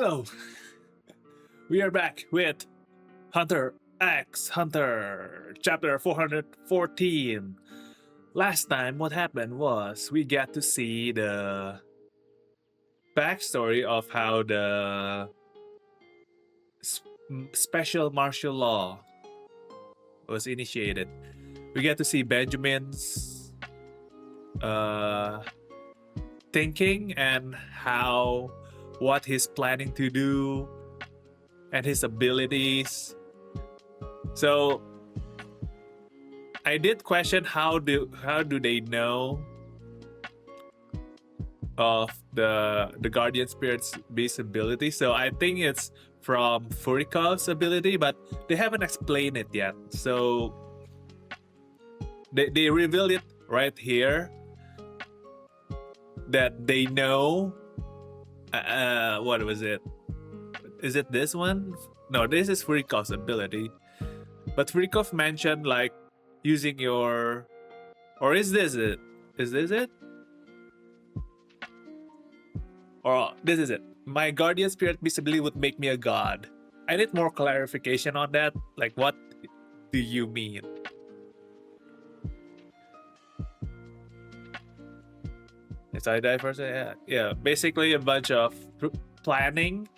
Hello, we are back with Hunter x Hunter, chapter 414. Last time, what happened was we got to see the backstory of how the special martial law was initiated. We get to see Benjamin's thinking and what he's planning to do and his abilities. So I did question how do they know of the guardian spirit's beast ability. So I think it's from Furikov's ability, but they haven't explained it yet. So they revealed it right here that they know. What was it? Is it this one? No, this is Furikov's ability. But Furikov mentioned like using your, or is this it? Is this it? Or this is it. My guardian spirit visibly would make me a god. I need more clarification on that. Like, what do you mean? If I die first, yeah. Basically a bunch of planning,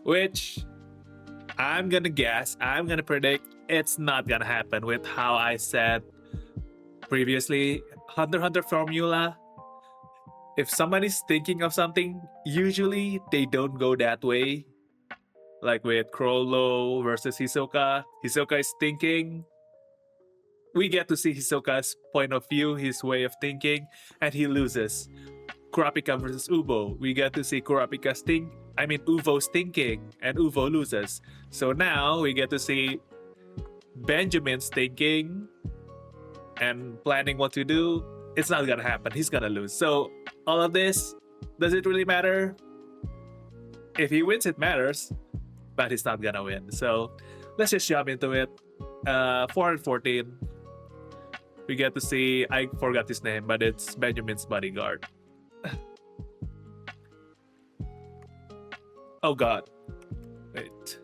which I'm gonna predict it's not gonna happen with how I said previously. Hunter x Hunter formula. If somebody's thinking of something, usually they don't go that way. Like with Crollo versus Hisoka. Hisoka is thinking. We get to see Hisoka's point of view, his way of thinking, and he loses. Kurapika versus Uvo. We get to see Uvo's thinking, and Uvo loses. So now we get to see Benjamin's thinking and planning what to do. It's not gonna happen. He's gonna lose. So all of this, does it really matter? If he wins, it matters, but he's not gonna win. So let's just jump into it. 414. We get to see, I forgot his name, but it's Benjamin's bodyguard. Oh god. Wait.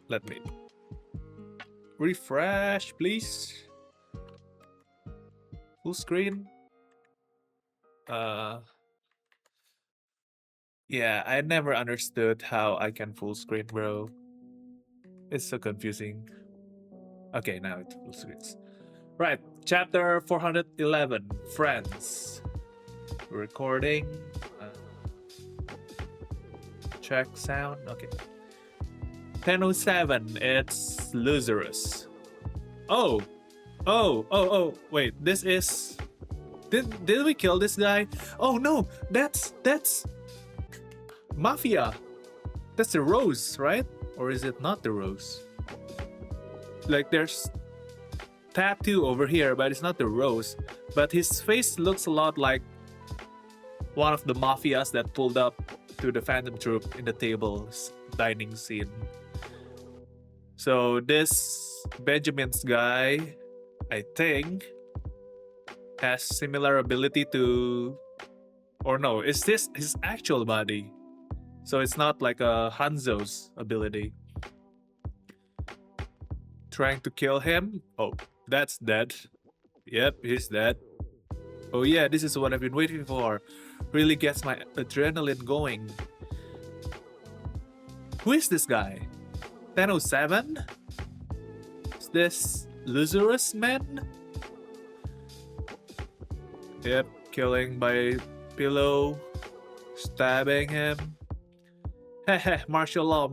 Let me refresh, please. Full screen. Yeah, I never understood how I can full screen, bro. It's so confusing. Okay, now it's full screens. Right, chapter 411, Friends. Recording. Check sound. Okay. 10:07. It's Lazarus. Oh. Wait, this is. Did we kill this guy? Oh no, that's Mafia. That's the Rose, right? Or is it not the Rose? Like there's tattoo over here, but it's not the Rose. But his face looks a lot like one of the mafias that pulled up to the Phantom Troop in the table's dining scene. So this Benjamin's guy, I think, has similar ability to, or no, is this his actual body? So it's not like a Hanzo's ability. Trying to kill him. Oh, that's dead. Yep, he's dead. Oh yeah, this is what I've been waiting for. Really gets my adrenaline going. Who is this guy? 10:07? Is this Lazarus man? Yep, killing by pillow, stabbing him. Heh, martial law.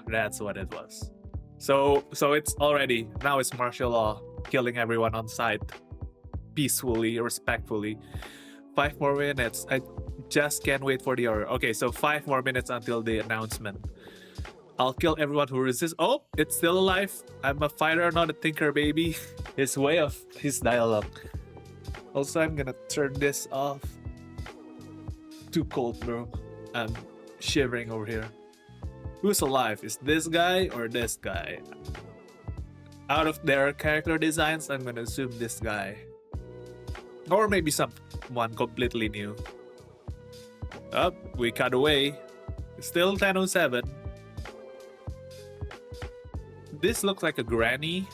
That's what it was. So it's already, now it's martial law, killing everyone on sight. Peacefully, respectfully. 5 more minutes. I just can't wait for the order. Okay, so 5 more minutes until the announcement. I'll kill everyone who resists. Oh, it's still alive. I'm a fighter, not a thinker, baby. His dialogue. Also, I'm gonna turn this off. Too cold, bro. I'm shivering over here. Who's alive? Is this guy or this guy? Out of their character designs, I'm gonna assume this guy. Or maybe someone completely new. Up, we cut away. Still 10:07. This looks like a granny.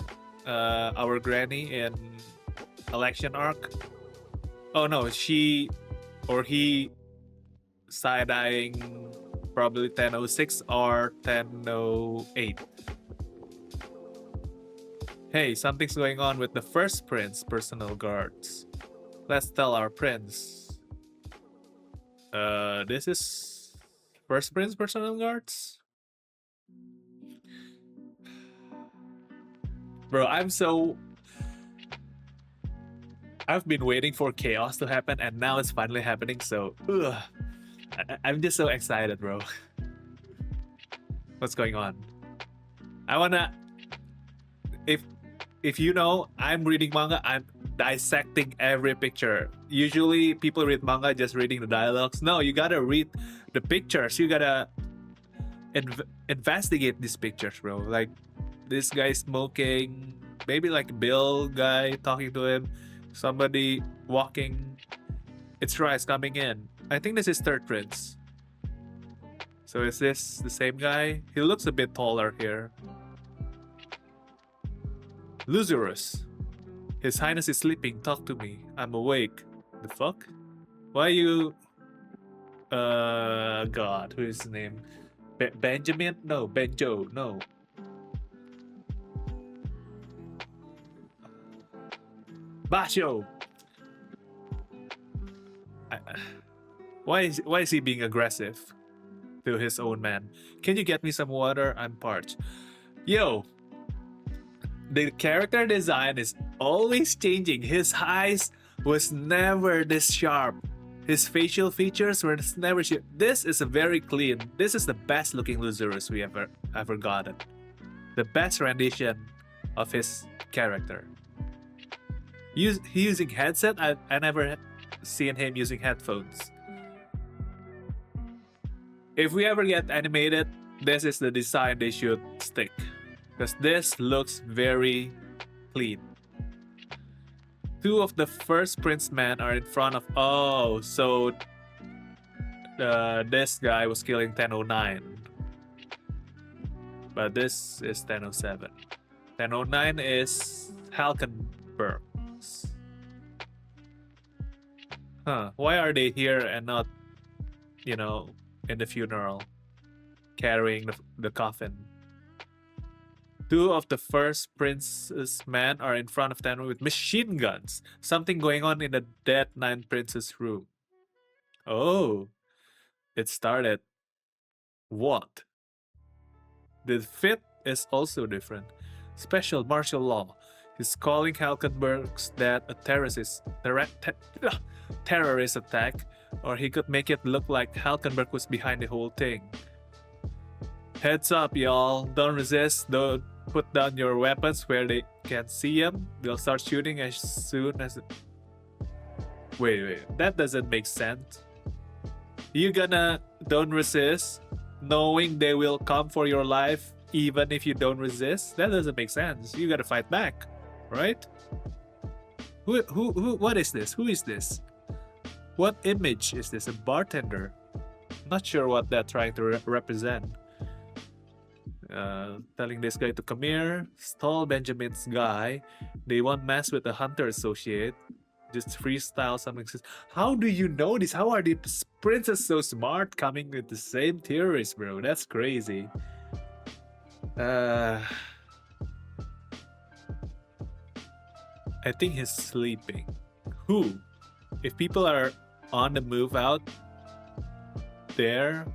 Our granny in election arc. Oh no, she or he side-eyeing probably 10:06 or 10:08. Hey, something's going on with the first prince personal guards. Let's tell our prince. This is first prince personal guards? Bro, I've been waiting for chaos to happen and now it's finally happening, so I'm just so excited, bro. What's going on? I wanna if you know, I'm reading manga, I'm dissecting every picture. Usually people read manga just reading the dialogues. No, you gotta read the pictures. You gotta investigate these pictures, bro. Like this guy smoking, maybe like Bill guy talking to him, somebody walking. It's Rice coming in. I think this is third prince. So is this the same guy? He looks a bit taller here. Lazarus. His Highness is sleeping. Talk to me. I'm awake. The fuck? Why you... God. Who is his name? Benjamin? No. Benjo. No. Basho! Why is he being aggressive to his own man? Can you get me some water? I'm parched. Yo! The character design is always changing. His eyes was never this sharp. His facial features were never sharp. This is a very clean. This is the best looking Lazarus we ever gotten. The best rendition of his character. He using headset? I never seen him using headphones. If we ever get animated, this is the design they should stick. Because this looks very clean. Two of the first prince men are in front of... Oh, so... this guy was killing 10:09. But this is 10:07. 10:09 is Halkenbergs. Huh. Why are they here and not, you know, in the funeral? Carrying the coffin. Two of the first prince's men are in front of them with machine guns. Something going on in the dead 9 prince's room. Oh, it started. What? The fifth is also different. Special martial law. He's calling Halkenbergs that a terrorist attack, or he could make it look like Halkenberg was behind the whole thing. Heads up, y'all. Don't resist. Don't put down your weapons where they can't see them. They'll start shooting as soon as... Wait. That doesn't make sense. You gonna don't resist, knowing they will come for your life even if you don't resist? That doesn't make sense. You gotta fight back, right? What is this? Who is this? What image is this? A bartender? Not sure what they're trying to represent. Telling this guy to come here, stall Benjamin's guy. They won't mess with the hunter associate. Just freestyle something. How do you know this? How are the princes so smart coming with the same theories, bro? That's crazy. I think he's sleeping. Who? If people are on the move out there,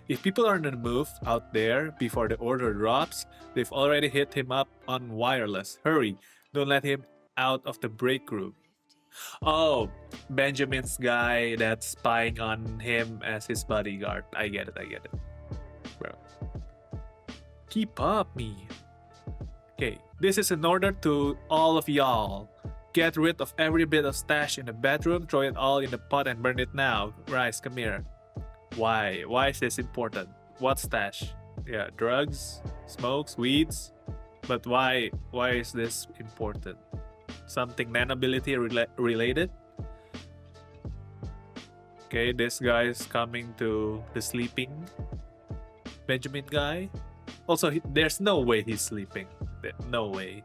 if people are on the move out there before the order drops, they've already hit him up on wireless. Hurry, don't let him out of the break room. Oh, Benjamin's guy that's spying on him as his bodyguard. I get it. Bro. Keep up, me. Okay, this is an order to all of y'all. Get rid of every bit of stash in the bedroom, throw it all in the pot and burn it now. Rice, come here. Why? Why is this important? What stash? Yeah, drugs, smokes, weeds. But why is this important? Something nanability related? Okay, this guy is coming to the sleeping Benjamin guy. Also, there's no way he's sleeping. No way.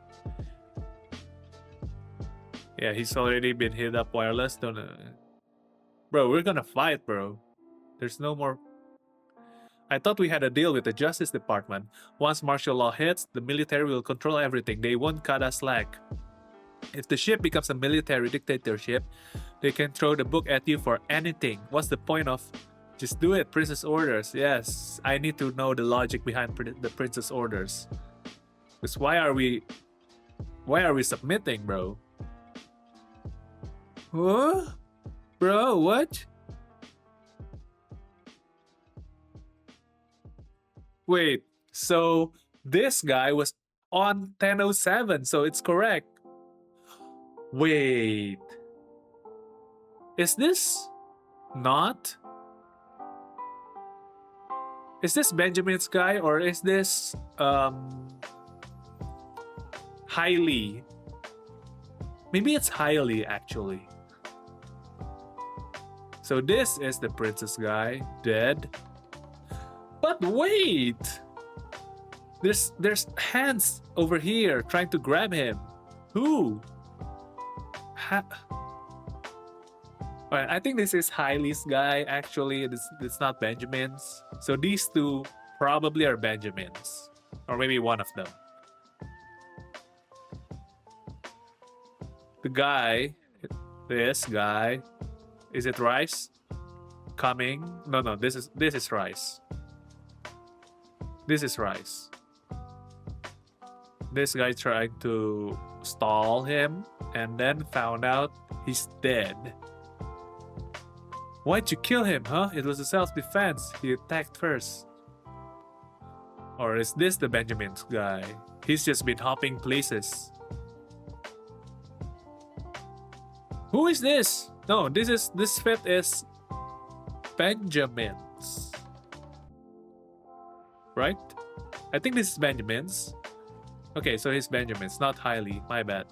Yeah, he's already been hit up wireless. Don't. Bro, we're gonna fight, bro. There's no more. I thought we had a deal with the Justice Department. Once martial law hits, the military will control everything. They won't cut us slack. If the ship becomes a military dictatorship, they can throw the book at you for anything. What's the point of just do it? Princess orders. Yes, I need to know the logic behind the princess orders. Because why are we submitting, bro? Huh? Bro, what? Wait, so this guy was on 1007, so it's correct. Wait. Is this not? Is this Benjamin's guy or is this Hailey? Maybe it's Hailey actually. So this is the princess guy, dead. But wait! There's hands over here trying to grab him. Who? Alright, I think this is Hailey's guy actually. It's not Benjamin's. So these two probably are Benjamin's. Or maybe one of them. The guy, this guy, is it Rice? Coming? No, this is Rice. This is Rice. This guy tried to stall him and then found out he's dead. Why'd you kill him, huh? It was a self-defense. He attacked first. Or is this the Benjamin's guy? He's just been hopping places. Who is this? No, this fit is Benjamin's. Right? I think this is Benjamin's. Okay, so he's Benjamin's, not Hailey. My bad.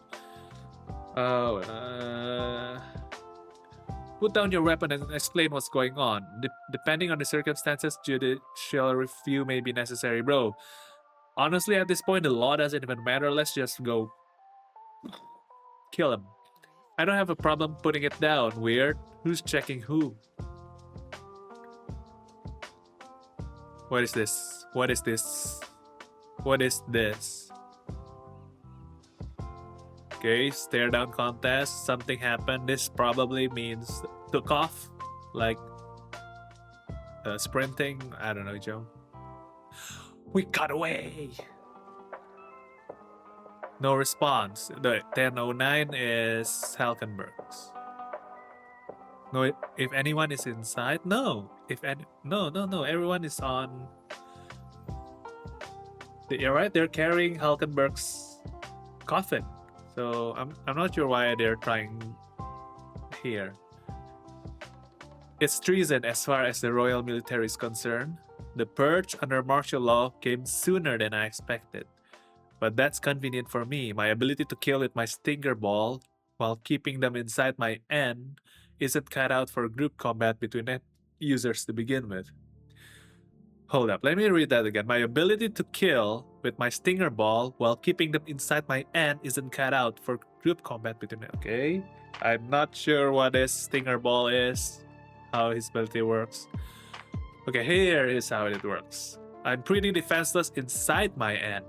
Put down your weapon and explain what's going on. Depending on the circumstances, judicial review may be necessary. Bro, honestly, at this point, the law doesn't even matter. Let's just go kill him. I don't have a problem putting it down. Weird. Who's checking who? What is this? What is this? What is this? Okay, stare down contest. Something happened. This probably means took off. Like sprinting. I don't know, Joe. We got away. No response. The 1009 is Halkenberg's. No, if anyone is inside, no. No. Everyone is on. You're right. They're carrying Halkenberg's coffin. So I'm not sure why they're trying here. It's treason as far as the royal military is concerned. The purge under martial law came sooner than I expected. But that's convenient for me. My ability to kill with my stinger ball while keeping them inside my N isn't cut out for group combat between users to begin with. Hold up, let me read that again. My ability to kill with my stinger ball while keeping them inside my N isn't cut out for group combat between. Okay, I'm not sure what this stinger ball is, how his ability works. Okay, here is how it works. I'm pretty defenseless inside my N.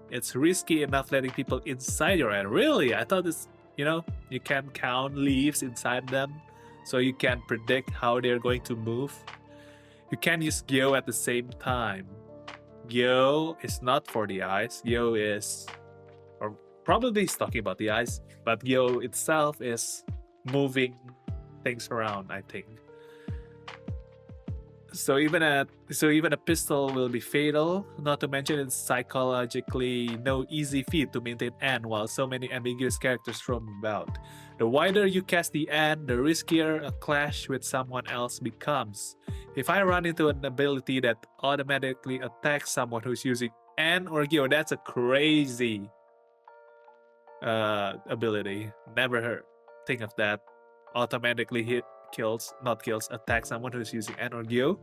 It's risky enough letting people inside your N. Really? I thought this, you can count leaves inside them, so you can predict how they're going to move. You can use Gyo at the same time. Gyo is not for the eyes. Gyo is, or probably he's talking about the eyes, but Gyo itself is moving things around, I think. So even a pistol will be fatal, not to mention it's psychologically no easy feat to maintain N while so many ambiguous characters roam about. The wider you cast the N, the riskier a clash with someone else becomes. If I run into an ability that automatically attacks someone who's using N or Gyo, that's a crazy ability. Never heard. Think of that. Automatically attack someone who's using N or Gyo,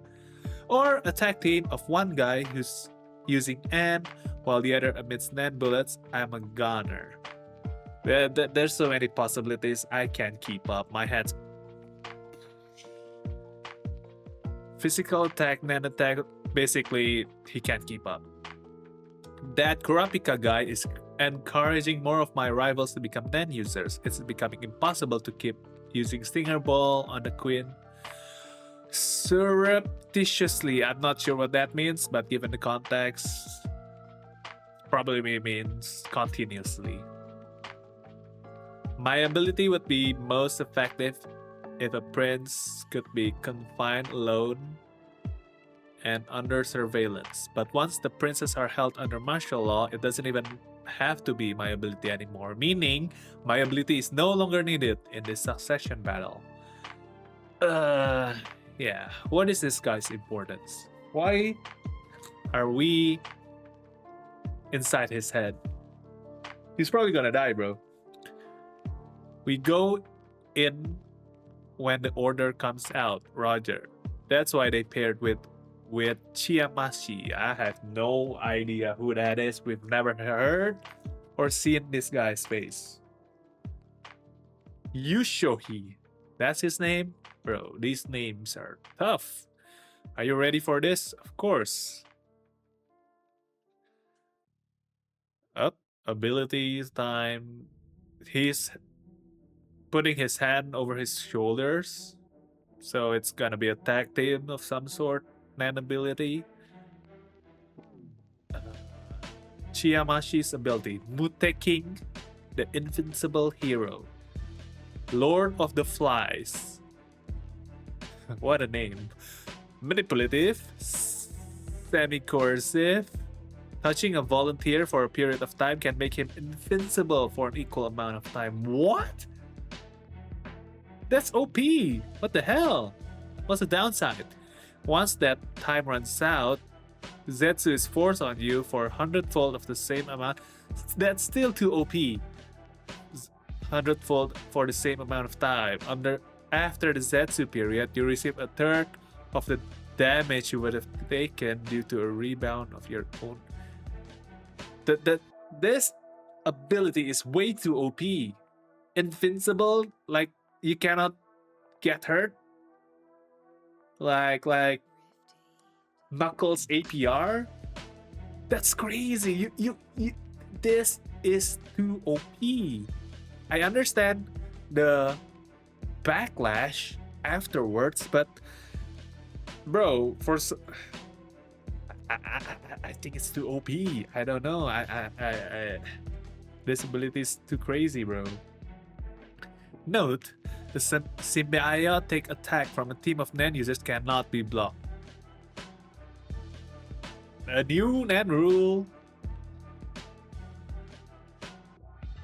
or attack team of one guy who's using N while the other emits N bullets. I'm a gunner. There's so many possibilities. I can't keep up. My head's physical attack, N attack. Basically, he can't keep up. That Kurapika guy is encouraging more of my rivals to become Nen users. It's becoming impossible to keep using Stinger Ball on the Queen surreptitiously. I'm not sure what that means, but given the context, probably means continuously. My ability would be most effective if a prince could be confined alone and under surveillance. But once the princes are held under martial law, it doesn't even have to be my ability anymore, meaning my ability is no longer needed in this succession battle. Yeah, what is this guy's importance? Why are we inside his head? He's probably gonna die, bro. We go in when the order comes out, Roger. That's why they paired with Chiyamashi. I have no idea who that is. We've never heard or seen this guy's face. Yushohi. That's his name? Bro, these names are tough. Are you ready for this? Of course. Up. Abilities time. He's putting his hand over his shoulders. So it's gonna be a tag team of some sort. Nan ability. Chiyamashi's ability. Mute King, the invincible hero. Lord of the Flies. What a name. Manipulative. Semi-coercive. Touching a volunteer for a period of time can make him invincible for an equal amount of time. What? That's OP. What the hell? What's the downside? Once that time runs out, Zetsu is forced on you for 100-fold of the same amount. That's still too OP. 100-fold for the same amount of time. After the Zetsu period, you receive a third of the damage you would have taken due to a rebound of your own. This ability is way too OP. Invincible, like you cannot get hurt. Like Knuckles APR. That's crazy. You this is too OP. I understand the backlash afterwards, but bro, I think it's too OP. I don't know. This ability is too crazy, bro. Note: the symbiotic attack from a team of Nen users cannot be blocked. A new Nen rule.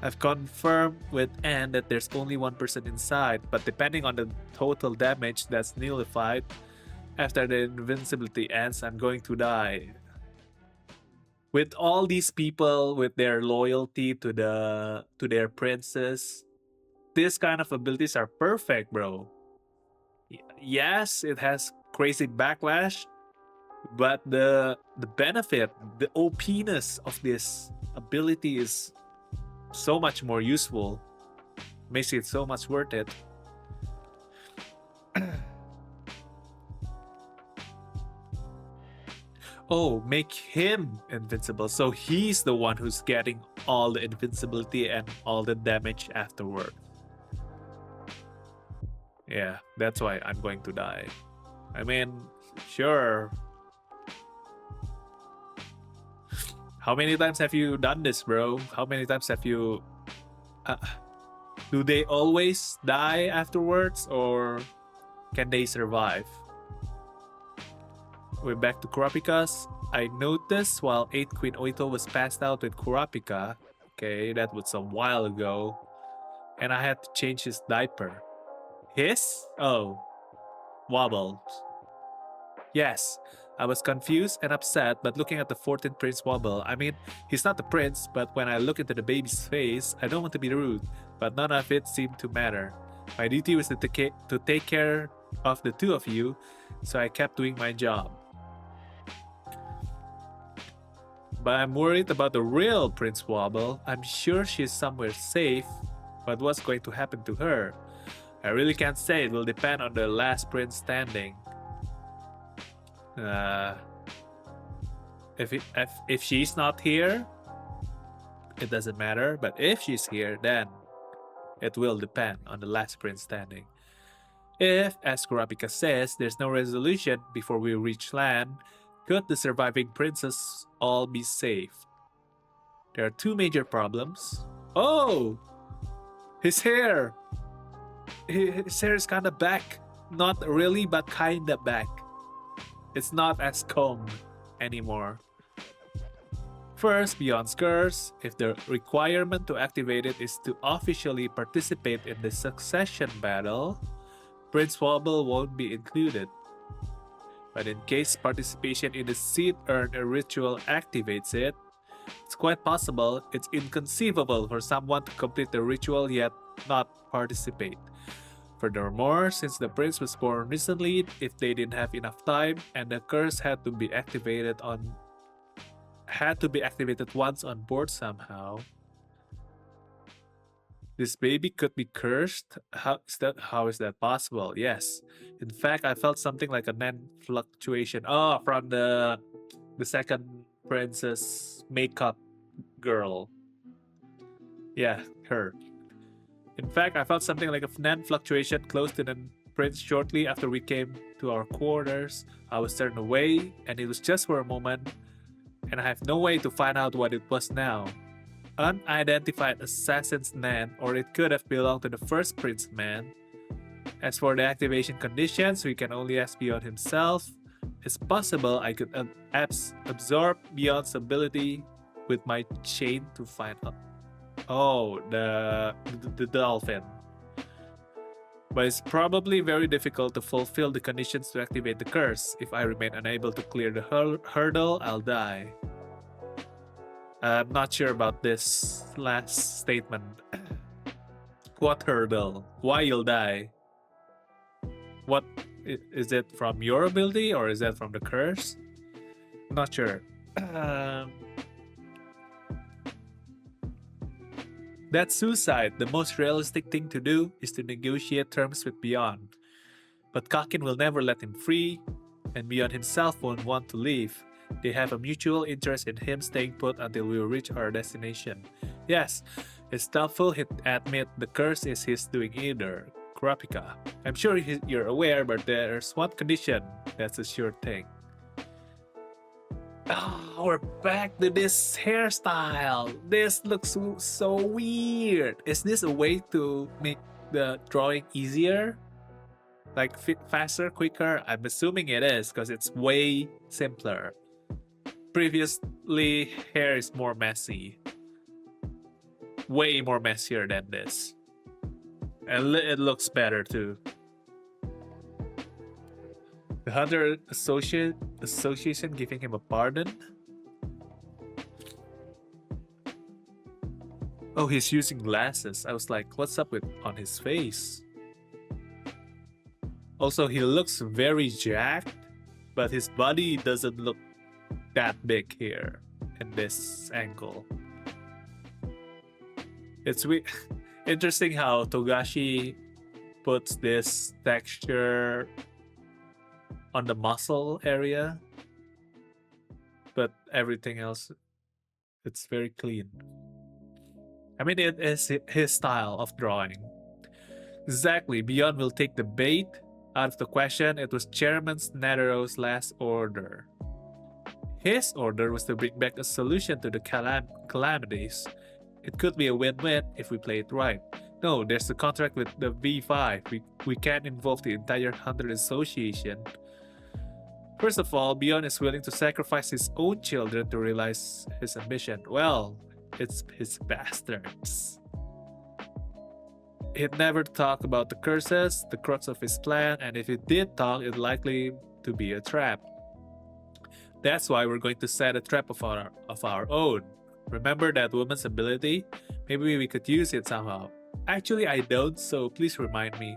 I've confirmed with N that there's only one person inside, but depending on the total damage that's nullified after the invincibility ends, I'm going to die. With all these people, with their loyalty to their princess, this kind of abilities are perfect, bro. Yes, it has crazy backlash, but the benefit, the OP-ness of this ability is so much more useful. Makes it so much worth it. Oh, make him invincible. So he's the one who's getting all the invincibility and all the damage afterward. Yeah, that's why I'm going to die. I mean, sure. How many times have you done this, bro? How many times have you... do they always die afterwards, or can they survive? We're back to Kurapika's. I noticed while 8 Queen Oito was passed out with Kurapika, okay, that was a while ago, and I had to change his diaper. His? Oh, wobbles. Yes, I was confused and upset, but looking at the 14th Prince wobble, I mean, he's not the prince, but when I look into the baby's face, I don't want to be rude, but none of it seemed to matter. My duty was to take care of the two of you, so I kept doing my job. But I'm worried about the real Prince Wobble. I'm sure she's somewhere safe, but what's going to happen to her? I really can't say. It will depend on the last prince standing. If she's not here, it doesn't matter. But if she's here, then it will depend on the last prince standing. If, as Kurapika says, there's no resolution before we reach land, could the surviving princes all be saved? There are two major problems. Oh! His hair! His hair is kinda back. Not really, but kinda back. It's not as combed anymore. First, beyond curse, if the requirement to activate it is to officially participate in the succession battle, Prince Wobble won't be included. But in case participation in the seed urn ritual activates it, it's quite possible, it's inconceivable for someone to complete the ritual yet not participate. Furthermore, since the prince was born recently, if they didn't have enough time and the curse had to be activated once on board somehow, this baby could be cursed? How is that possible? Yes. In fact, I felt something like a nan fluctuation. Oh, from the second princess makeup girl. Yeah, her. In fact, I felt something like a nan fluctuation close to the prince shortly after we came to our quarters. I was turned away, and it was just for a moment, and I have no way to find out what it was now. Unidentified assassin's nan, or it could have belonged to the first prince man. As for the activation conditions, we can only ask Beyond himself. It's possible I could absorb Beyond's ability with my chain to find out. Oh, the dolphin. But it's probably very difficult to fulfill the conditions to activate the curse. If I remain unable to clear the hurdle, I'll die. I'm not sure about this last statement. What hurdle? Why you'll die? What is it from your ability or is that from the curse? Not sure. That's suicide. The most realistic thing to do is to negotiate terms with Beyond. But Kakin will never let him free, and Beyond himself won't want to leave. They have a mutual interest in him staying put until we reach our destination. Yes, it's doubtful he'd admit the curse is his doing either. Kurapika, I'm sure you're aware, but there's one condition that's a sure thing. Oh, we're back to this hairstyle. This looks so weird. Is this a way to make the drawing easier? Like faster, quicker? I'm assuming it is because it's way simpler. Previously, hair is more messy. Way more messier than this. And it looks better too. The Hunter Association giving him a pardon? Oh, he's using glasses. I was like, what's up with on his face? Also, he looks very jacked, but his body doesn't look that big here in this angle. It's interesting how Togashi puts this texture on the muscle area, but everything else, it's very clean. I mean, it is his style of drawing. Exactly, Beyond will take the bait out of the question. It was Chairman Netero's last order. His order was to bring back a solution to the calamities. It could be a win-win if we play it right. No, there's a contract with the V5. We can't involve the entire Hunter Association. First of all, Beyond is willing to sacrifice his own children to realize his ambition. Well, it's his bastards. He'd never talk about the curses, the crux of his plan, and if he did talk, it'd likely to be a trap. That's why we're going to set a trap of our own. Remember that woman's ability? Maybe we could use it somehow. Actually, I don't, so please remind me.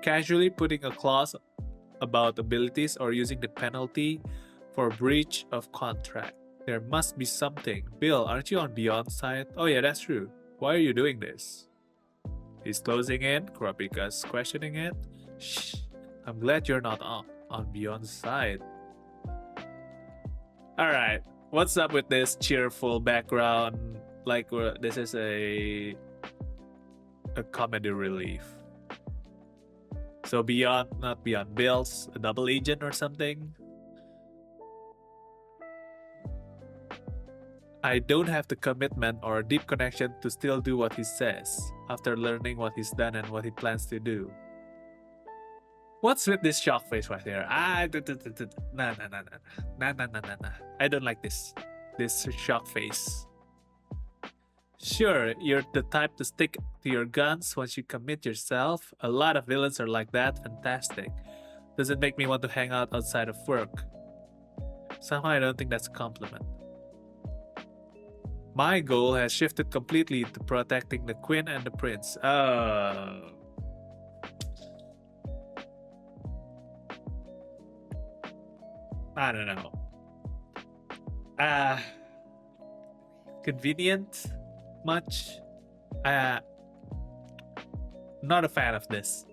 Casually putting a clause about abilities or using the penalty for breach of contract. There must be something. Bill, aren't you on Beyond side? Oh yeah, that's true. Why are you doing this? He's closing in. Kurapika's questioning it. Shh. I'm glad you're not on Beyond's side. Alright. What's up with this cheerful background? Like this is a comedy relief. So Beyond, not Beyond, Bill's a double agent or something? I don't have the commitment or a deep connection to still do what he says after learning what he's done and what he plans to do. What's with this shock face right there? Nah. I don't like this shock face. Sure, you're the type to stick to your guns once you commit yourself. A lot of villains are like that. Fantastic. Doesn't make me want to hang out outside of work. Somehow I don't think that's a compliment. My goal has shifted completely to protecting the queen and the prince. I don't know. Convenient much? Not a fan of this.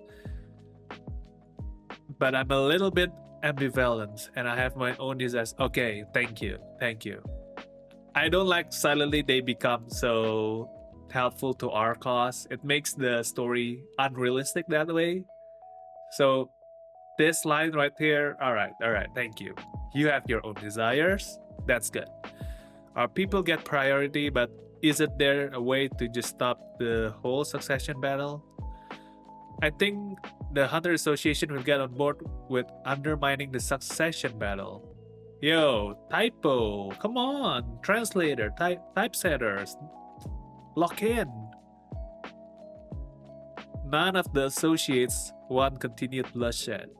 But I'm a little bit ambivalent and I have my own desires. Okay, thank you. I don't like suddenly they become so helpful to our cause. It makes the story unrealistic that way. So this line right here, all right, thank you. You have your own desires. That's good. Our people get priority, but isn't there a way to just stop the whole succession battle? I think the Hunter Association will get on board with undermining the succession battle. Yo, typo, come on, translator, typesetters, lock in. None of the associates want continued bloodshed.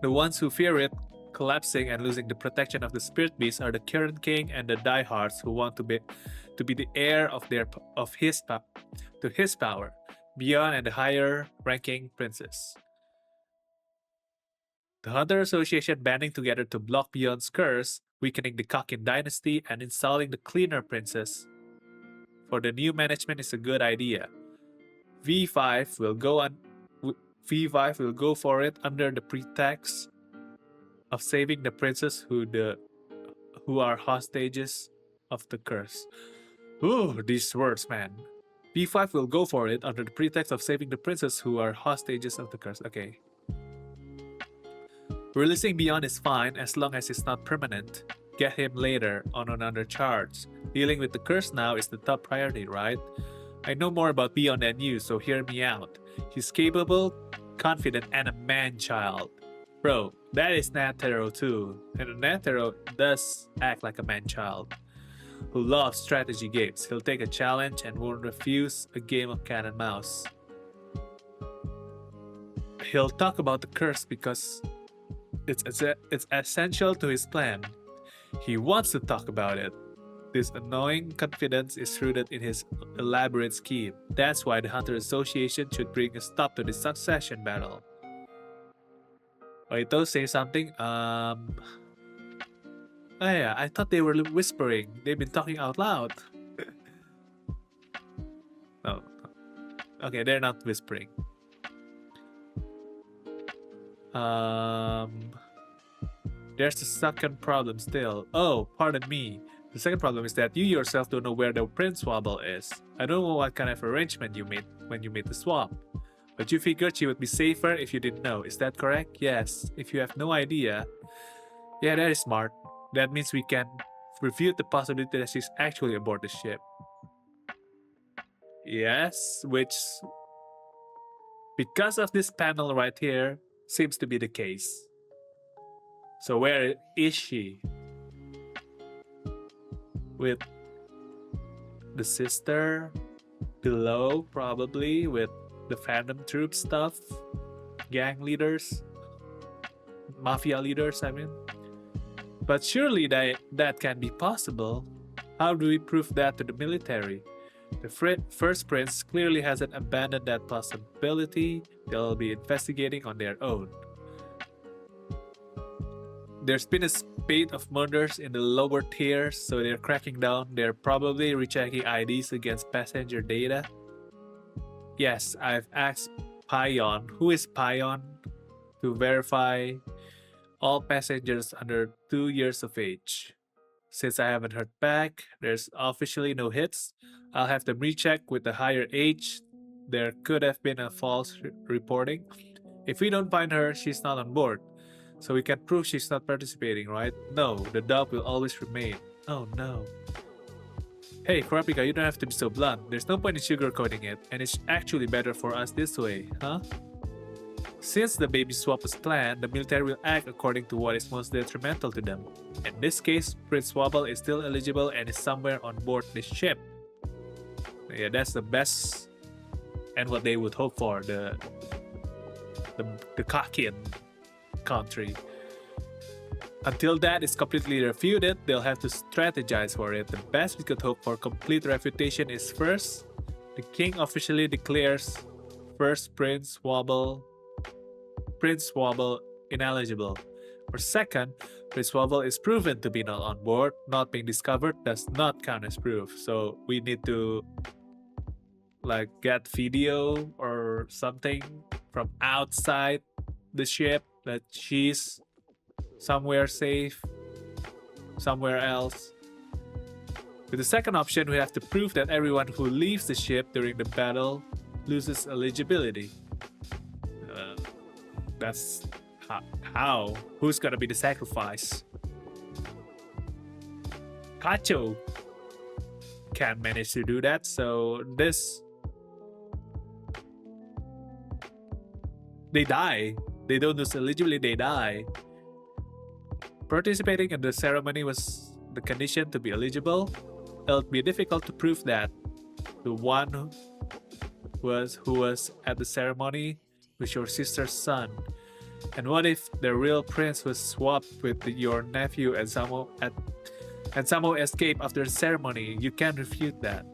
The ones who fear it collapsing and losing the protection of the spirit beast are the current king and the diehards who want to be the heir of his power, Beyond and the higher ranking princes. The Hunter Association banding together to block Beyond's curse, weakening the Kakin dynasty, and installing the cleaner princess. For the new management is a good idea. V5 will go for it under the pretext of saving the princes who are hostages of the curse. Ooh, these words, man. V5 will go for it under the pretext of saving the princes who are hostages of the curse. Okay. Releasing Beyond is fine as long as it's not permanent. Get him later on another charge. Dealing with the curse now is the top priority, right? I know more about Beyond than you, so hear me out. He's capable, confident, and a man-child. Bro, that is Natero too. And a Natero does act like a man-child who loves strategy games. He'll take a challenge and won't refuse a game of cat and mouse. He'll talk about the curse because it's essential to his plan. He wants to talk about it. This annoying confidence is rooted in his elaborate scheme. That's why the Hunter Association should bring a stop to the succession battle. Oito, say something? Oh yeah, I thought they were whispering. They've been talking out loud. Oh. Okay, they're not whispering. There's the second problem still. Oh, pardon me. The second problem is that you yourself don't know where the print swabble is. I don't know what kind of arrangement you made when you made the swap. But you figured she would be safer if you didn't know. Is that correct? Yes. If you have no idea. Yeah, that is smart. That means we can refute the possibility that she's actually aboard the ship. Yes, which, because of this panel right here, seems to be the case. So where is she? With the sister below, probably, with the Phantom Troop stuff, gang leaders, mafia leaders, I mean. But surely that can be possible. How do we prove that to the military? The first prince clearly hasn't abandoned that possibility. They'll be investigating on their own. There's been a spate of murders in the lower tiers, so they're cracking down. They're probably rechecking IDs against passenger data. Yes, I've asked Pion, who is Pion, to verify all passengers under 2 years of age. Since I haven't heard back, there's officially no hits. I'll have them recheck with the higher age. There could have been a false reporting. If we don't find her, she's not on board. So we can prove she's not participating, right? No, the doubt will always remain. Oh no. Hey, Kurapika, you don't have to be so blunt. There's no point in sugarcoating it, and it's actually better for us this way, huh? Since the baby swap was planned, the military will act according to what is most detrimental to them. In this case, Prince Wobble is still eligible and is somewhere on board this ship. Yeah, that's the best and what they would hope for, the Kakian country. Until that is completely refuted, they'll have to strategize for it. The best we could hope for complete refutation is first, the king officially declares first Prince Wobble ineligible. Or second, Prince Wobble is proven to be not on board. Not being discovered does not count as proof. So we need to like get video or something from outside the ship that she's somewhere safe, somewhere else. With the second option, we have to prove that everyone who leaves the ship during the battle loses eligibility. That's how? Who's gonna be the sacrifice? Kacho can't manage to do that, so they die. They don't lose eligibility, they die. Participating in the ceremony was the condition to be eligible. It'll be difficult to prove that. The one who was at the ceremony was your sister's son. And what if the real prince was swapped with your nephew and somehow escaped after the ceremony? You can't refute that.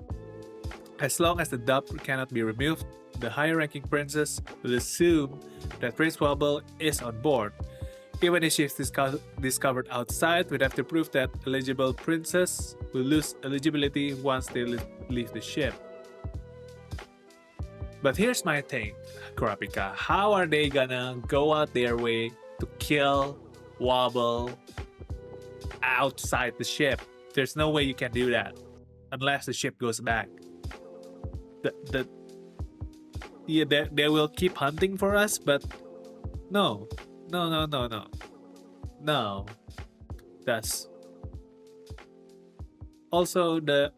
As long as the doubt cannot be removed, the higher-ranking princess will assume that Prince Wobble is on board. Even if she's discovered outside, we'd have to prove that eligible princess will lose eligibility once they leave the ship. But here's my thing, Kurapika. How are they gonna go out their way to kill Wobble outside the ship? There's no way you can do that unless the ship goes back. They will keep hunting for us, but no. That's also the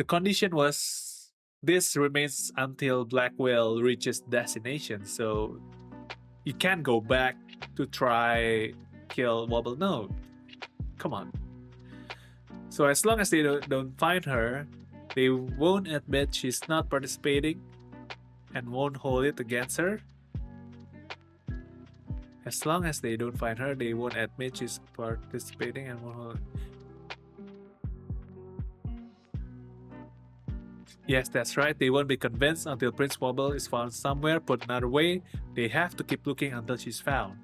condition was this remains until Black Whale reaches destination, so you can't go back to try kill Wobble. No, come on. So as long as they don't find her, they won't admit she's not participating and won't hold it against her. As long as they don't find her, they won't admit she's participating and won't hold it. Yes, that's right. They won't be convinced until Prince Wobble is found somewhere. Put another way, they have to keep looking until she's found.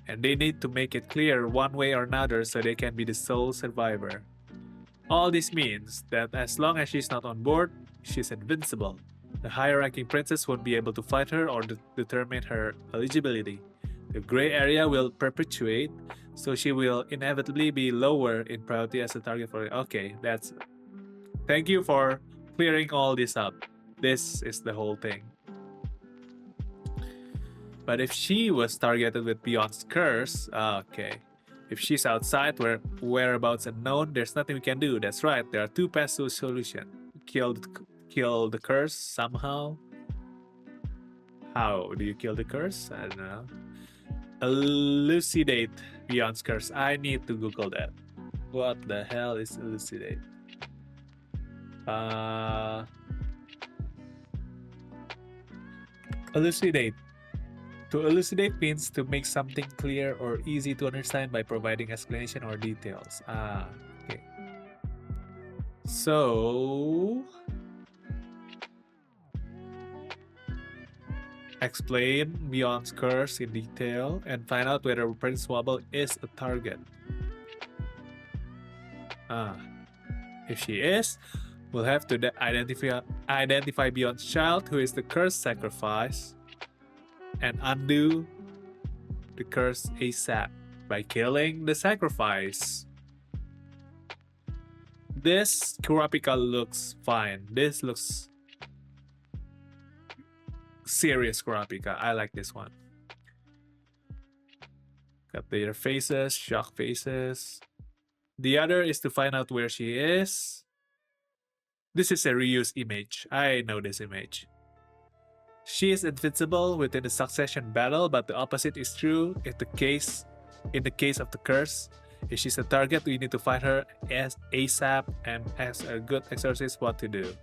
And they need to make it clear one way or another so they can be the sole survivor. All this means that as long as she's not on board, she's invincible. The higher-ranking princess won't be able to fight her or determine her eligibility. The gray area will perpetuate, so she will inevitably be lower in priority as a target for... Okay, that's... Thank you for clearing all this up. This is the whole thing. But if she was targeted with Beyond's curse... Okay. If she's outside, whereabouts unknown, there's nothing we can do. That's right, there are two paths to a solution. Kill the curse somehow. How do you kill the curse? I don't know. Elucidate Beyond's curse. I need to Google that. What the hell is elucidate? Elucidate. To elucidate means to make something clear or easy to understand by providing explanation or details. Okay. So explain Beyond's curse in detail and find out whether Prince Wobble is a target. If she is, we'll have to identify Beyond's child, who is the cursed sacrifice, and undo the curse ASAP by killing the sacrifice. This Kurapika looks fine. This looks serious Kurapika. I like this one. Got their faces, shock faces. The other is to find out where she is. This is a reused image. I know this image. She is invincible within the succession battle, but the opposite is true in the case of the curse. If she's a target, we need to find her as ASAP and ask a good exorcist what to do.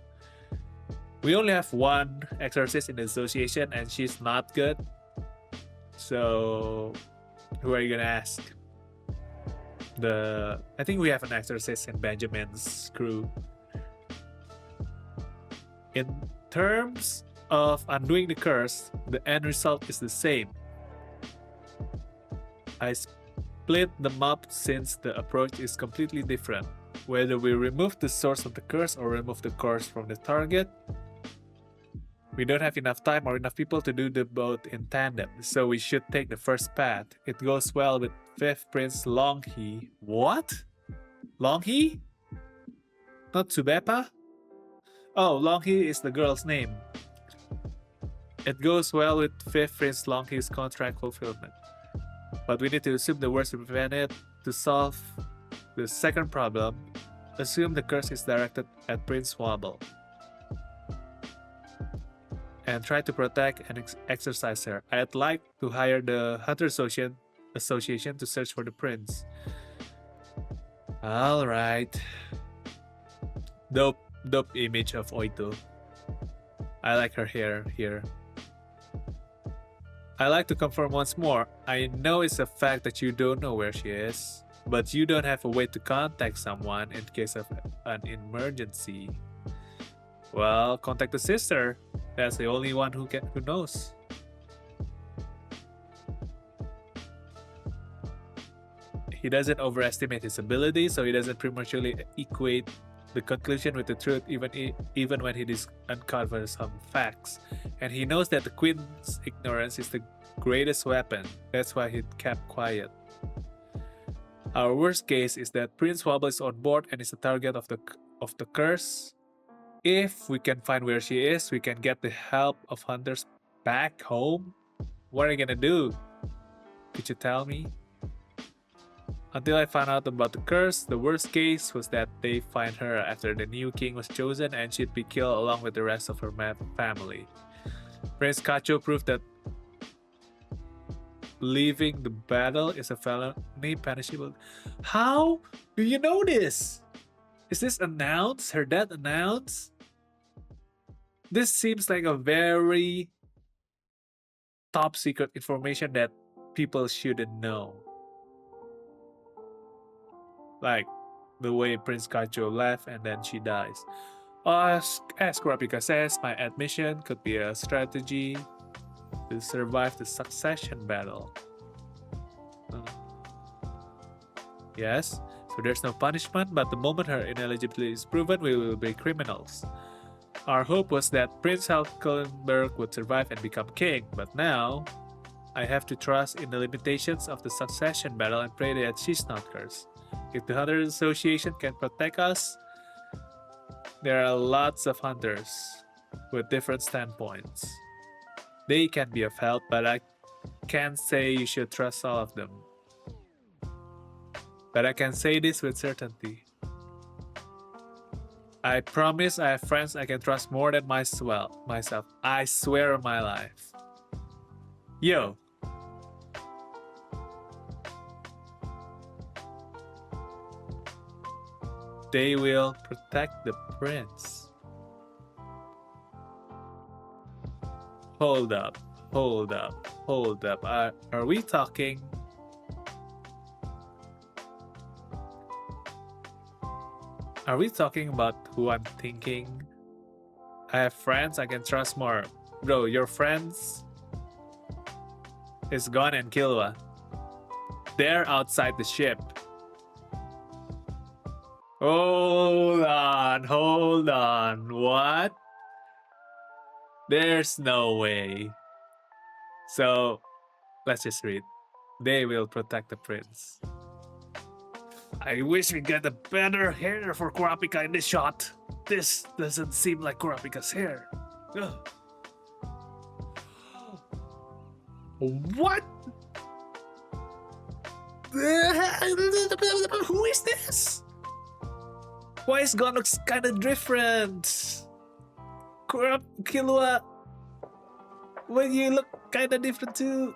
We only have one exorcist in the association and she's not good. So who are you gonna ask? I think we have an exorcist in Benjamin's crew. In terms of undoing the curse, the end result is the same. I split them up since the approach is completely different. Whether we remove the source of the curse or remove the curse from the target, we don't have enough time or enough people to do the both in tandem, so we should take the first path. It goes well with 5th Prince Longhee. What? Longhee? Not Tsubepa? Oh, Longhee is the girl's name. It goes well with 5th Prince Longhee's contract fulfillment. But we need to assume the worst to prevent it. To solve the second problem, assume the curse is directed at Prince Wobble. And try to protect and exercise her. I'd like to hire the Hunter Association to search for the prince. Alright. Dope image of Oito. I like her hair here. I like to confirm once more. I know it's a fact that you don't know where she is, but you don't have a way to contact someone in case of an emergency. Well, contact the sister. That's the only one who knows. He doesn't overestimate his ability, so he doesn't prematurely equate the conclusion with the truth, even when he uncovers some facts. And he knows that the Queen's ignorance is the greatest weapon. That's why he kept quiet. Our worst case is that Prince Wobble is on board and is the target of the curse. If we can find where she is, we can get the help of hunters back home. What are you gonna do? Could you tell me? Until I found out about the curse, the worst case was that they find her after the new king was chosen and she'd be killed along with the rest of her family. Prince Kacho proved that leaving the battle is a felony punishable. How do you know this? Is this announced? Her death announced? This seems like a very top secret information that people shouldn't know. Like the way Prince Kacho left and then she dies. As Kurapika says, my admission could be a strategy to survive the succession battle. Yes, so there's no punishment, but the moment her ineligibility is proven, we will be criminals. Our hope was that Prince Halkenberg would survive and become king, but now I have to trust in the limitations of the succession battle and pray that she's not cursed. If the Hunter Association can protect us, there are lots of hunters with different standpoints. They can be of help, but I can't say you should trust all of them. But I can say this with certainty. I promise I have friends I can trust more than myself. I swear on my life. Yo. They will protect the prince. Hold up. Are we talking? Are we talking about who I'm thinking? I have friends I can trust more. Bro, your friends is Gon and Killua. They're outside the ship. Hold on. What? There's no way. So, let's just read. They will protect the prince. I wish we get a better hair for Kurapika in this shot. This doesn't seem like Kurapika's hair. Ugh. What? Who is this? Why is Gon looks kind of different? Killua, well, you look kind of different too.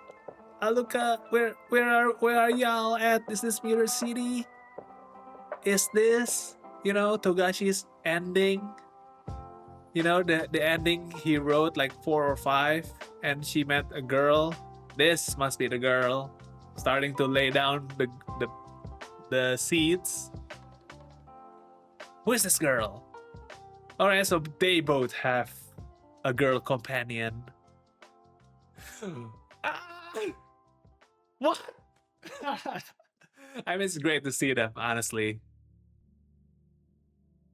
Aluka, where are y'all at? Is this Mirror City? Is this, Togashi's ending? The ending he wrote like 4 or 5, and she met a girl. This must be the girl. Starting to lay down the seeds. Who is this girl? Alright, so they both have a girl companion. What? I mean, it's great to see them, honestly.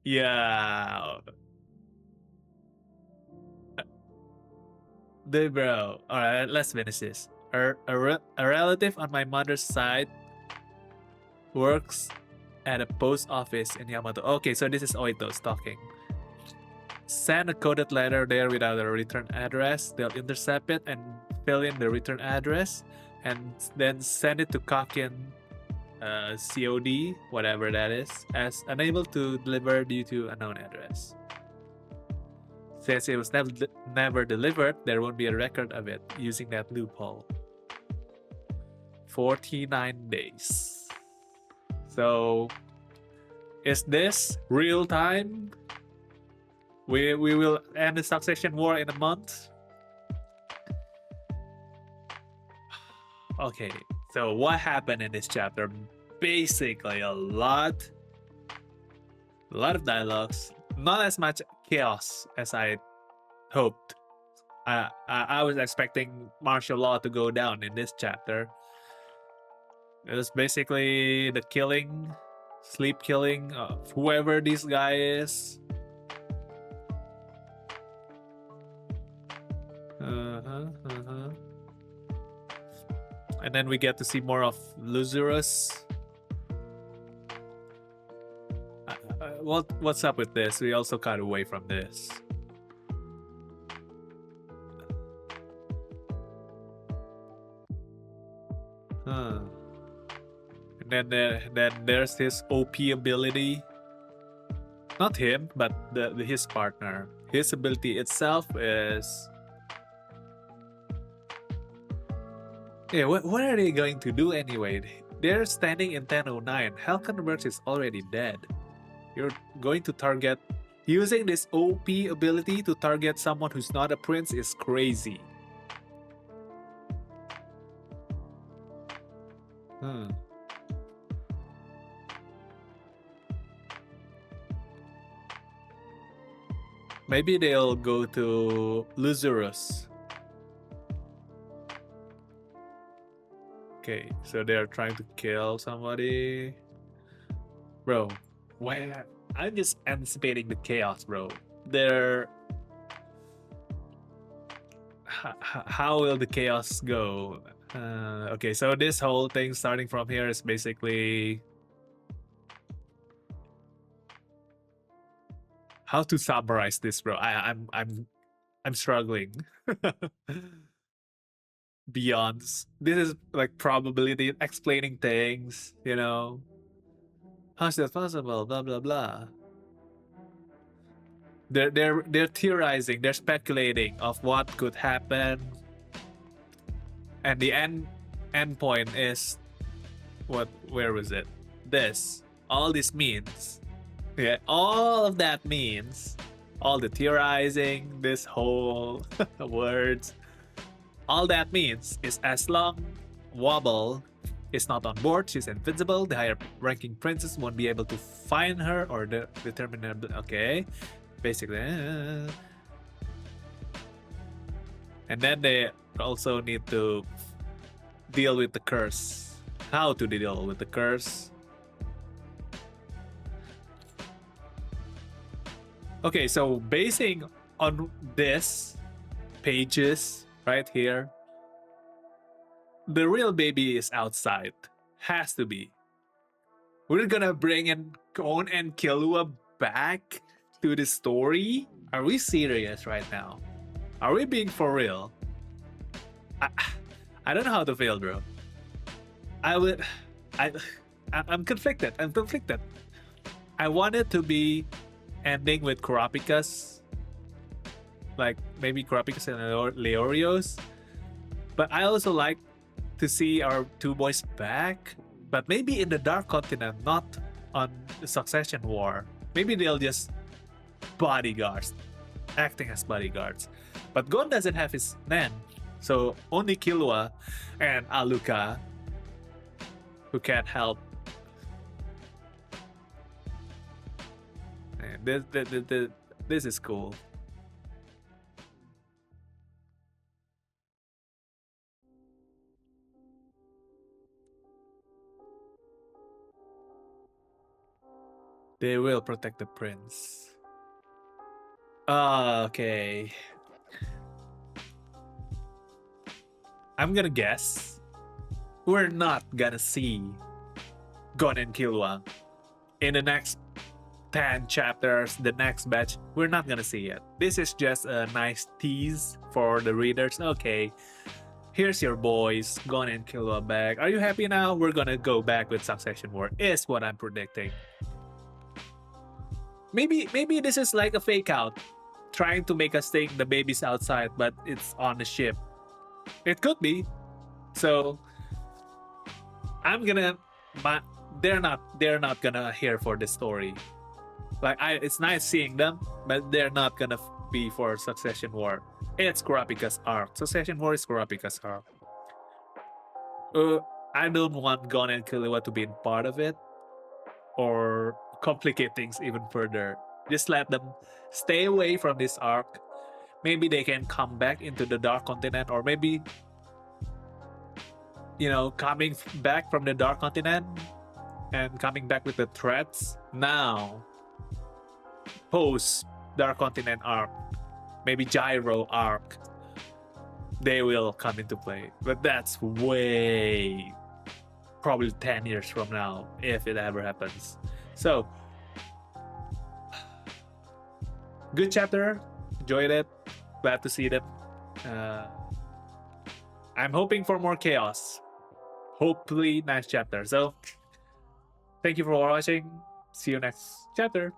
Yeah. Bro. Alright, let's finish this. A relative on my mother's side works at a post office in Yamato. Okay, so this is Oito's talking. Send a coded letter there without a return address. They'll intercept it and fill in the return address, and then send it to Kakin COD, whatever that is, as unable to deliver due to unknown address. Since it was never delivered, there won't be a record of it using that loophole. 49 days. So, is this real time? We will end the Succession War in a month? Okay, so what happened in this chapter? Basically, a lot of dialogues, not as much chaos as I hoped. I was expecting martial law to go down in this chapter. It was basically the sleep killing of whoever this guy is. And then we get to see more of Lazarus. What's up with this? We also cut away from this. And then there's his OP ability. Not him, but his partner. His ability itself is... Yeah, what are they going to do anyway? They're standing in 1009. Halkenberg is already dead. You're going to target... Using this OP ability to target someone who's not a prince is crazy. Maybe they'll go to Lazarus. Okay, so they're trying to kill somebody. Bro, why? I'm just anticipating the chaos, bro. How will the chaos go? Okay, so this whole thing starting from here is basically how to summarize this, bro. I'm struggling. Beyond this is like probability explaining things, how's that possible, blah blah blah. They're theorizing, they're speculating of what could happen, and the end point is where was it? All this means, all of that means, all the theorizing, this whole words, all that means is as long wobble is not on board. She's invincible. The higher ranking princess won't be able to find her or determine her. Okay, basically. And then they also need to deal with the curse. How to deal with the curse? Okay, so basing on this pages right here, the real baby is outside. Has to be. We're gonna bring in Gon and Killua back to the story? Are we serious right now? Are we being for real? I don't know how to feel, bro. I would. I. I'm conflicted. I'm conflicted. I want it to be ending with Kurapika's, like maybe Kurapika's and Leorio's. But I also like to see our two boys back, but maybe in the Dark Continent, not on the Succession War. Maybe they'll just bodyguards, acting as bodyguards. But Gon doesn't have his Nen, so only Killua and Aluka who can't help. Man, this is cool. They will protect the prince. Okay. I'm gonna guess we're not gonna see Gon and Killua in the next 10 chapters, the next batch. We're not gonna see it. This is just a nice tease for the readers. Okay, here's your boys, Gon and Killua back. Are you happy now? We're gonna go back with Succession War, is what I'm predicting. Maybe this is like a fake out, trying to make us think the baby's outside, but it's on the ship. It could be. So I'm gonna, but they're not gonna hear for the story. Like it's nice seeing them, but they're not gonna be for Succession War. It's Kurapika's arc. Succession War is Kurapika's arc. I don't want Gon and Killua to be in part of it, or complicate things even further. Just let them stay away from this arc. Maybe they can come back into the Dark Continent, or maybe, coming back from the Dark Continent and coming back with the threats now. Post Dark Continent arc, maybe Gyro arc, they will come into play. But that's way, probably 10 years from now, if it ever happens. So, good chapter. Enjoyed it. Glad to see them. I'm hoping for more chaos. Hopefully, nice chapter. So, thank you for watching. See you next chapter.